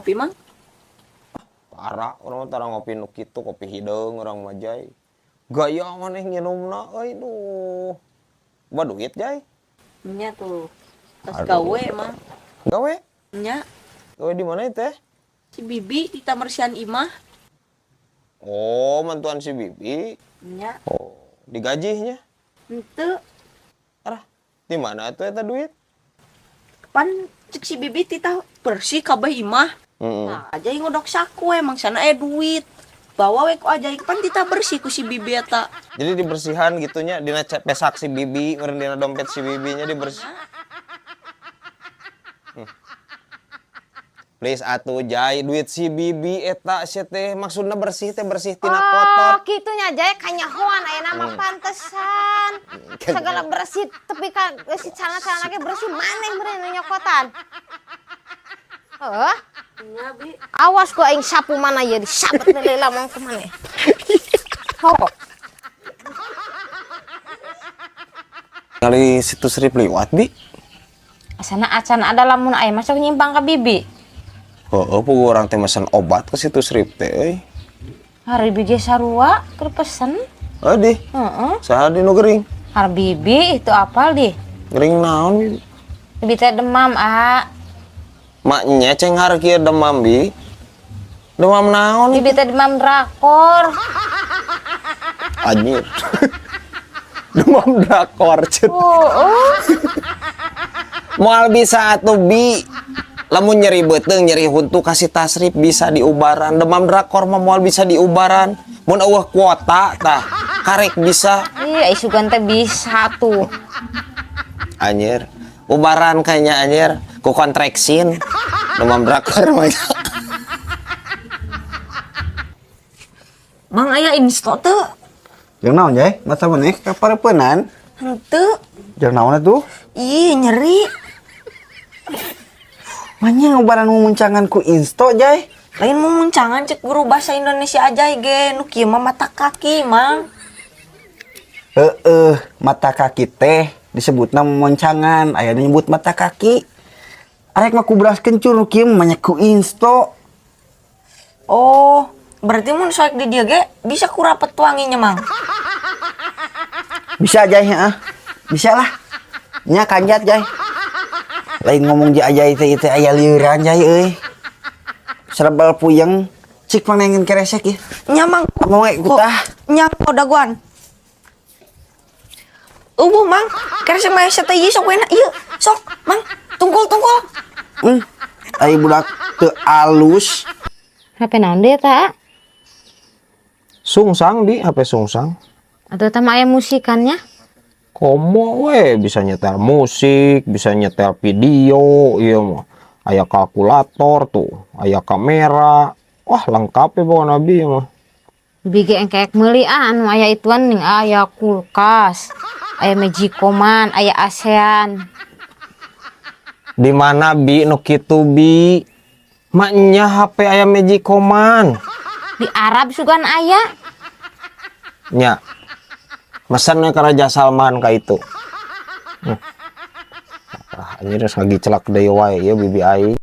ngopi mang? Parah orang tara ngopi nu kitu kopi hideung orang mah jay. Gaya maneh nginumna euy duh. Ba duit jay. Nya tuh. Tas gawe mah. Gawe? Nya Gawe di mana teh? si Bibi di Tamersian Imah. Oh, mantuan si Bibi. Nya Oh, digajinya. henteu Arah, di mana tuh eta duit? pan cek si Bibi titah bersih kabeh imah. Nah, aja yang ngodok saku emang sana duit. Bawa we ku aja pan titah bersih ku si Bibi eta. Jadi dibersihan gitunya dina pesak si Bibi, meureun dina dompet si Bibinya dibersih. Please atuh Jay, duit si Bibi eta sia teh maksudna bersih teh bersih tina kotor. Oh, kitunya Jay kanyahoan aya nama pantesan. Segala bersih tapi kan si celana-celana ge bersih maneh beureun nu nyokotan. Heuh. Nya Bi. Awas ku aing sapu mana ya disabet deui lamang ke maneh. Ho. Kali situ Sri liwat Bi. Asana acan ada lamun aya masuk nyimpang ka Bibi. Heeh, puguh urang teh mesen obat ke situ Sri teh euy. Hari Bibi sarua keur pesen. Di. Heeh. Saha di nu gering? Hari Bibi itu apal di? Gering naon? Bibi teh demam, Maknya cenghar kieu demam Bi. Demam naon? Bibi teh demam drakor. Anjir. Demam drakor cet. Moal bisa atuh Bi. Lamun nyeri beuteung nyeri huntu kasih tasrif bisa diubaran. Demam drakor mah moal bisa diubaran. Mun eueuh kuota tah karek bisa. Iya, isugan teh bisa tuh. Anjir. Ubaran kayaknya anjir ku kontraksin. Demam drakor mah. Mang aya insto teu? Jeung naon Jay? Masa maneh kapareupeunnan? Henteu. Jeung naon atuh? Ih, nyeri. Manya ngubaran mumuncangan ku insto Jay. Lain mumuncangan cek guru bahasa Indonesia aja ge nu kieu mah mata kaki, Mang. Mata kaki teh disebutna mumuncangan, aya nu nyebut mata kaki. Arek mah ku beras kencur nu kieu manya ku insto. Oh, berarti mun soek di dieu ge bisa ku rapet wanginya, Mang. Bisa Jay heeh. Bisa lah. Nya kanjat Jay. Lain ngomong je aja itu aya lieuran Jay euy. Serebel puyeng cik panengen keresek ya. Nya, Mang. Mau we kutah. Nya daguan. Ubuh, Mang. Keresek mah teh ieu sok wena ieu. Sok, Mang. Tungkul. Ai budak teu alus. HP naon deui eta? Sungsang Di, HP sungsang. Atuh teh mah aya musikannya. Komo we bisa nyetel musik, bisa nyetel video, iya mah. Aya kalkulator tuh, aya kamera. Wah, lengkap ya pokoknya Nabi mah. Bibi ge engkek meuli anu aya ituan ning aya kulkas, aya Magicomman, aya ASEAN. Di mana Bi nu kitu Bi? Maknya HP aya Magicomman. Di Arab sugan aya. Nya. Mesannya ke Raja Salman ka itu. Anjir lagi celak deui wae ya Bibi ai.